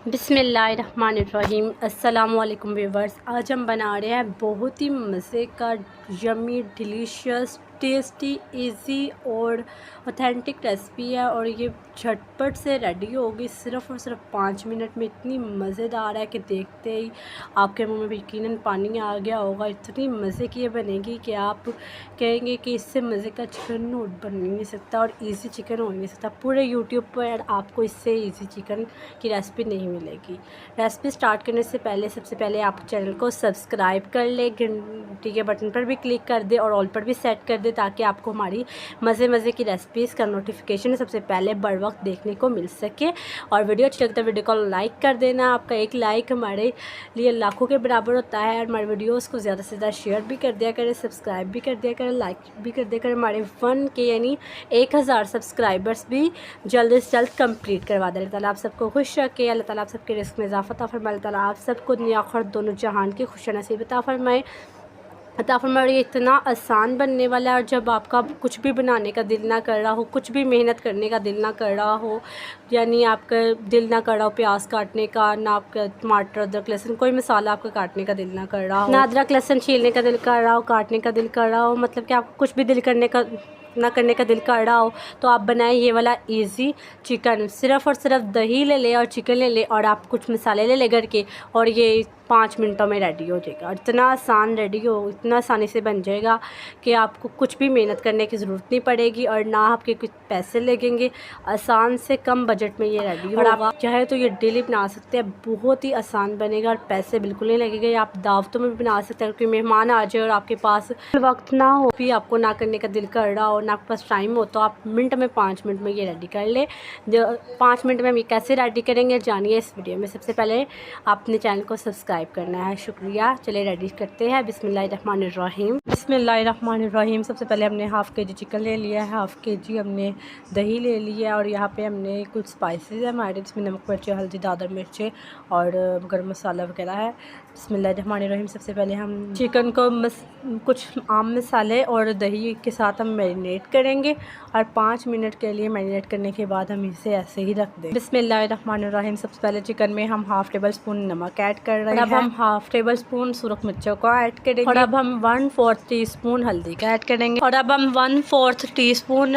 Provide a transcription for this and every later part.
बिस्मिल्लाहिर्रहमानिर्रहीम। अस्सलामुअलैकुम व्यूवर्स। आज हम बना रहे हैं बहुत ही मज़े का यम्मी डिलीशियस टेस्टी इजी और ऑथेंटिक रेसिपी है और ये झटपट से रेडी होगी सिर्फ़ और सिर्फ 5 मिनट में। इतनी मज़ेदार है कि देखते ही आपके मुंह में भी यकीनन पानी आ गया होगा। इतनी मज़े की ये बनेगी कि आप कहेंगे कि इससे मज़े का चिकन बन नहीं सकता और इजी चिकन हो नहीं सकता। पूरे यूट्यूब पर आपको इससे इजी चिकन की रेसिपी नहीं मिलेगी। रेसिपी स्टार्ट करने से पहले सबसे पहले आप चैनल को सब्सक्राइब कर ले, घंटी के बटन पर भी क्लिक कर दे और ऑल पर भी सेट कर दे ताकि आपको हमारी मज़े की रेसिपीज़ का नोटिफिकेशन सबसे पहले बर वक्त देखने को मिल सके। और वीडियो अच्छी लगता है वीडियो को लाइक कर देना। आपका एक लाइक हमारे लिए लाखों के बराबर होता है। और हमारे वीडियोज़ को ज़्यादा से ज़्यादा शेयर भी कर दिया करें, सब्सक्राइब भी कर दिया करें, लाइक भी कर दिया करें। हमारे 1 के यानी 1000 सब्सक्राइबर्स भी जल्द से जल्द कंप्लीट करवा दें। अल्लाह ताला आप सबको खुश रखे, अल्लाह ताला आप सबके रिस्क में इजाफ़ा अता फरमाए, अल्लाह ताला आप सबको दुनिया आखिरत दोनों जहान की खुशी नसीब अता फरमाए। ये इतना आसान बनने वाला है। और जब आपका कुछ भी बनाने का दिल ना कर रहा हो, कुछ भी मेहनत करने का दिल ना कर रहा हो, यानी आपका दिल ना कर रहा हो प्याज काटने का, ना आपका टमाटर अदरक लहसुन कोई मसाला आपका काटने का दिल ना कर रहा हो, ना अदरक लहसुन छीलने का दिल कर रहा हो, काटने का दिल कर रहा हो, मतलब कि आपको कुछ भी दिल करने का ना करने का दिल कर रहा हो, तो आप बनाएं ये वाला इजी चिकन। सिर्फ़ और सिर्फ दही ले ले और चिकन ले ले और आप कुछ मसाले ले ले घर के और ये 5 मिनटों में रेडी हो जाएगा। और इतना आसान रेडी हो, इतना आसानी से बन जाएगा कि आपको कुछ भी मेहनत करने की ज़रूरत नहीं पड़ेगी और ना आपके कुछ पैसे लगेंगे। आसान से कम बजट में ये रेडी होगा। और आप चाहे तो ये डेली बना सकते हैं, बहुत ही आसान बनेगा और पैसे बिल्कुल नहीं लगेंगे। आप दावतों में भी बना सकते हैं, क्योंकि मेहमान आ जाए और आपके पास वक्त ना हो, भी आपको ना करने का दिल कर रहा हो, ना आपके पास टाइम हो, तो आप 5 मिनट में ये रेडी कर ले। जो 5 मिनट में हम ये कैसे रेडी करेंगे जानिए इस वीडियो में। सबसे पहले आपने चैनल को सब्सक्राइब करना है। शुक्रिया। चलिए रेडी करते हैं। बिस्मिल्लाहिर्रहमानिर्रहीम। सबसे पहले हमने हाफ़ के जी चिकन ले लिया है, हाफ़ के जी हमने दही ले लिया और यहाँ पे हमने कुछ स्पाइसेस है हमारे, इसमें नमक मिर्ची हल्दी दादर मिर्ची और गर्म मसाला वगैरह है। बिस्मिल्लाहिर्रहमानिर्रहीम। सबसे पहले हम चिकन को कुछ आम मसाले और दही के साथ हम मैरिनेट करेंगे और 5 मिनट के लिए मैरिनेट करने के बाद हम इसे ऐसे ही रख दें। बिस्मिल्लाहिर्रहमानिर्रहीम। सबसे पहले चिकन में हम हाफ़ टेबल स्पून नमक ऐड कर रहे हैं। अब हम हाफ़ टेबल स्पून सुरख मिर्चों को ऐड करेंगे और अब हम 1/4 टीस्पून हल्दी का ऐड करेंगे और अब हम 1/4 टीस्पून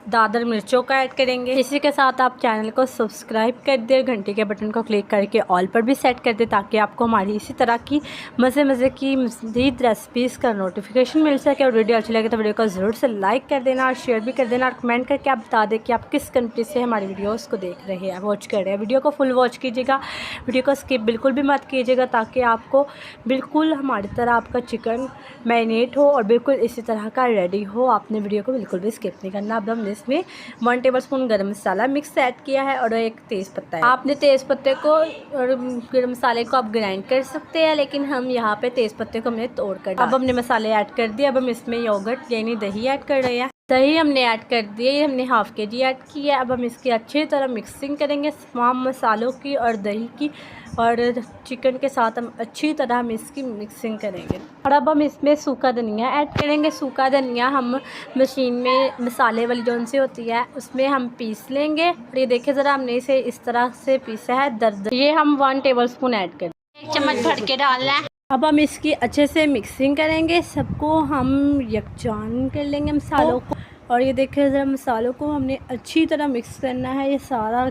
दादर मिर्चों का ऐड करेंगे। इसी के साथ आप चैनल को सब्सक्राइब कर दे, घंटी के बटन को क्लिक करके ऑल पर भी सेट कर दे ताकि आपको हमारी इसी तरह की मज़े की मज़ीद रेसिपीज़ का नोटिफिकेशन मिल सके। और वीडियो अच्छी लगे तो वीडियो को ज़रूर से लाइक कर देना और शेयर भी कर देना और कमेंट करके आप बता दें कि आप किस कंट्री से हमारी वीडियोज़ को देख रहे हैं, वॉच कर रहे हैं। वीडियो को फुल वॉच कीजिएगा, वीडियो को स्किप बिल्कुल भी मत कीजिएगा ताकि आपको बिल्कुल हमारी तरह आपका चिकन मैरिनेट हो और बिल्कुल इसी तरह का रेडी हो। आपने वीडियो को बिल्कुल भी स्किप नहीं करना। अब हमने इसमें 1 टेबल स्पून गर्म मसाला मिक्स ऐड किया है और 1 तेज़पत्ता है। आपने तेज़पत्ते को और गर्म मसाले को आप ग्राइंड कर सकते हैं, लेकिन हम यहाँ पे तेज़पत्ते को हमने तोड़ कर अब हमने मसाले ऐड कर दिए। अब हम इसमें योगर्ट यानी दही ऐड कर रहे हैं। दही हमने ऐड कर दिए, हमने हाफ़ के जी ऐड की है। अब हम इसकी अच्छी तरह मिक्सिंग करेंगे तमाम मसालों की और दही की और चिकन के साथ हम अच्छी तरह हम इसकी मिक्सिंग करेंगे। और अब हम इसमें सूखा धनिया ऐड करेंगे। सूखा धनिया हम मशीन में मसाले वाली जौन सी होती है उसमें हम पीस लेंगे। और ये देखिए ज़रा हमने इसे इस तरह से पीसा है दर्द। ये हम 1 टेबल स्पून ऐड करें, 1 चम्मच भर के डालना है। अब हम इसकी अच्छे से मिक्सिंग करेंगे, सबको हम यकजान कर लेंगे मसालों को। और ये देखिए ज़रा मसालों को हमने अच्छी तरह मिक्स करना है। ये सारा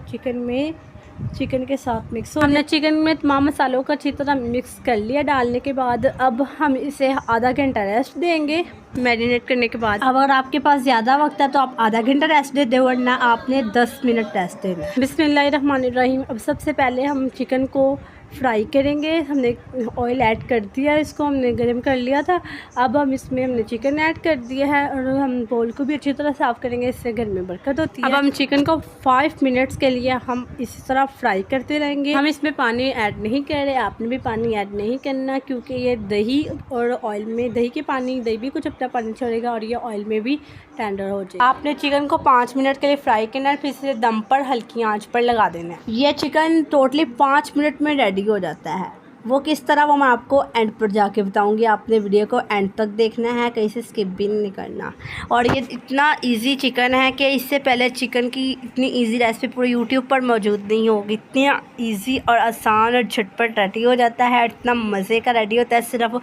चिकन के साथ मिक्स हो। हमने चिकन में तमाम मसालों को अच्छी तरह मिक्स कर लिया। डालने के बाद अब हम इसे आधा घंटा रेस्ट देंगे मैरिनेट करने के बाद। अब अगर आपके पास ज़्यादा वक्त है तो आप आधा घंटा रेस्ट दे दें, वरना आपने 10 मिनट रेस्ट देना है। बिस्मिल्लाहिर्रहमानिर्रहीम। अब सबसे पहले हम चिकन को फ्राई करेंगे। हमने ऑयल ऐड कर दिया, इसको हमने गर्म कर लिया था। अब हम इसमें हमने चिकन ऐड कर दिया है और हम बोल को भी अच्छी तरह साफ़ करेंगे, इससे घर में बरकत होती है। अब हम चिकन को 5 मिनट्स के लिए हम इसी तरह फ्राई करते रहेंगे। हम इसमें पानी ऐड नहीं कर रहे, आपने भी पानी ऐड नहीं करना, क्योंकि ये दही और ऑयल में दही भी कुछ अपना पानी छोड़ेगा और ये ऑयल में भी टेंडर हो जाएगा। आपने चिकन को 5 मिनट के लिए फ्राई करना है, फिर इसे दम पर हल्की आंच पर लगा देना है। यह चिकन टोटली 5 मिनट में रेडी हो जाता है। वो किस तरह वो मैं आपको एंड पर जाके बताऊंगी। आपने वीडियो को एंड तक देखना है, कहीं से स्किप भी नहीं करना। और ये इतना इजी चिकन है कि इससे पहले चिकन की इतनी इजी रेसिपी पूरी यूट्यूब पर मौजूद नहीं होगी। इतना इजी और आसान और झटपट रेडी हो जाता है, इतना मज़े का रेडी होता है। सिर्फ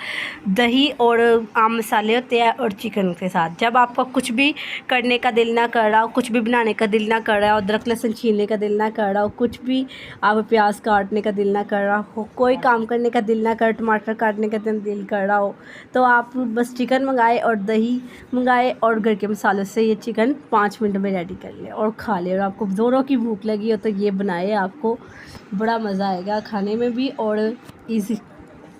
दही और आम मसाले होते हैं और चिकन के साथ। जब आपका कुछ भी करने का दिल ना कर रहा हो, कुछ भी बनाने का दिल ना कर रहा हो, अदरक लहसुन छीलने का दिल ना कर रहा हो, कुछ भी आप प्याज काटने का दिल ना कर रहा हो, कोई काम करने का दिल ना कर, टमाटर काटने का दिल कर रहा हो, तो आप बस चिकन मंगाए और दही मंगाए और घर के मसालों से ये चिकन 5 मिनट में रेडी कर ले और खा ले। और आपको ज़ोरों की भूख लगी हो तो ये बनाए, आपको बड़ा मज़ा आएगा खाने में भी और इजी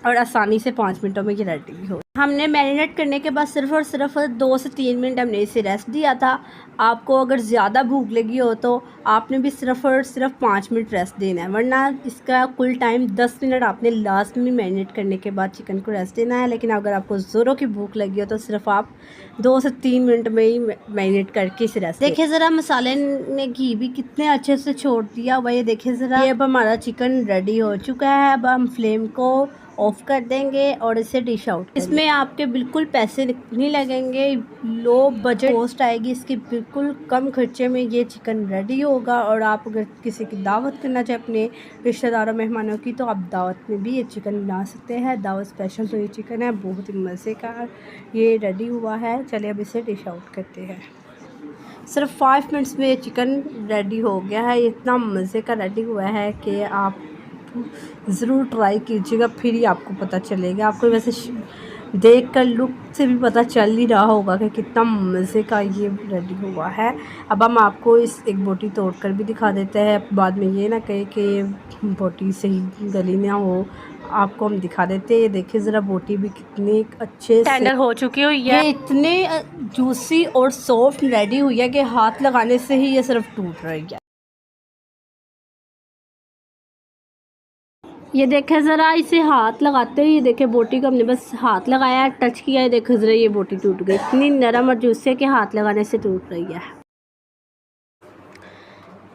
और आसानी से 5 मिनटों में ये रेडी भी हो। हमने मैरिनेट करने के बाद सिर्फ और सिर्फ 2 से 3 मिनट हमने इसे रेस्ट दिया था। आपको अगर ज़्यादा भूख लगी हो तो आपने भी सिर्फ और सिर्फ 5 मिनट रेस्ट देना है, वरना इसका कुल टाइम 10 मिनट आपने लास्ट में मैरिनेट करने के बाद चिकन को रेस्ट देना है। लेकिन अगर आपको ज़ोरों की भूख लगी हो तो सिर्फ आप 2 से 3 मिनट में ही मैरिनेट करके इसे रेस्ट देखिए। ज़रा मसाले ने घी भी कितने अच्छे से छोड़ दिया हुआ, ये देखिए ज़रा। ये अब हमारा चिकन रेडी हो चुका है। अब हम फ्लेम को ऑफ़ कर देंगे और इसे डिश आउट। इसमें आपके बिल्कुल पैसे नहीं लगेंगे, लो बजट कॉस्ट आएगी इसकी, बिल्कुल कम खर्चे में ये चिकन रेडी होगा। और आप अगर किसी की दावत करना चाहे अपने रिश्तेदारों मेहमानों की, तो आप दावत में भी ये चिकन बना सकते हैं। दावत स्पेशल तो ये चिकन है, बहुत ही मज़े का ये रेडी हुआ है। चलिए अब इसे डिश आउट करते हैं। सिर्फ 5 मिनट्स में ये चिकन रेडी हो गया है। इतना मज़े का रेडी हुआ है कि आप ज़रूर ट्राई कीजिएगा, फिर ही आपको पता चलेगा। आपको वैसे देख कर लुक से भी पता चल ही रहा होगा कि कितना मज़े का ये रेडी हुआ है। अब हम आपको इस एक बोटी तोड़ कर भी दिखा देते हैं, बाद में ये ना कहे कि बोटी सही गली ना हो, आपको हम दिखा देते हैं। ये देखिए ज़रा बोटी भी कितनी अच्छे टेंडर हो चुकी हुई है, ये इतने जूसी और सॉफ्ट रेडी हुई है कि हाथ लगाने से ही ये सिर्फ टूट रही है। ये देखे ज़रा, इसे हाथ लगाते ही, ये देखे बोटी को हमने बस हाथ लगाया, टच किया है, देखो ज़रा ये बोटी टूट गई। इतनी नरम और जूसी है कि हाथ लगाने से टूट रही है।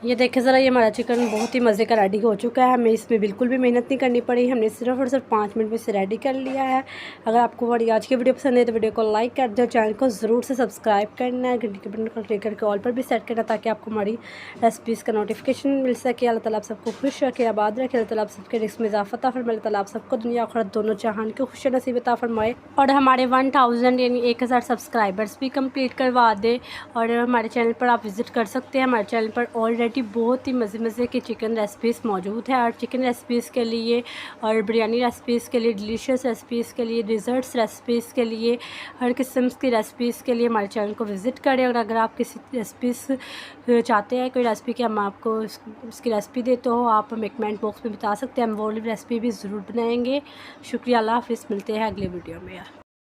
ये देखें ज़रा, ये हमारा चिकन बहुत ही मज़े का रेडी हो चुका है। हमें इसमें बिल्कुल भी मेहनत नहीं करनी पड़ी, हमने सिर्फ और सिर्फ 5 मिनट में इसे रेडी कर लिया है। अगर आपको हमारी आज की वीडियो पसंद है तो वीडियो को लाइक कर दो, चैनल को ज़रूर से सब्सक्राइब करना है, घंटी के बटन को क्लिक करके ऑल पर भी सेट करना, ताकि आपको हमारी रेसिपीज़ का नोटिफिकेशन मिल सके। अल्लाह ताला आप सबको खुश रखे, आबाद रखे। अल्लाह ताला आप सबके रिस्क में इजाफा अता फरमाए। अल्लाह ताला आप सबको दुनिया आखिरत दोनों जहान के खुश नसीब अता फरमाए। और हमारे 1000 यानी 1000 सब्सक्राइबर्स भी कम्प्लीट करवा दे। और हमारे चैनल पर आप विज़िट कर सकते हैं। हमारे चैनल पर ऑलरेडी बहुत ही मज़े की चिकन रेसिपीज़ मौजूद है। और चिकन रेसिपीज़ के लिए और बिरयानी रेसिपीज़ के लिए, डिलीशियस रेसिपीज़ के लिए, डिज़र्ट्स रेसिपीज़ के लिए, हर किस्म की रेसिपीज़ के लिए हमारे चैनल को विज़िट करें। और अगर आप किसी रेसिपीज़ चाहते हैं, कोई रेसिपी कि हम आपको उसकी रेसिपी देते हो, आप हमें कमेंट बॉक्स में बता सकते हैं, हम वो रेसिपी भी ज़रूर बनाएंगे। शुक्रिया, अल्लाह हाफ़िज़, मिलते हैं अगले वीडियो में।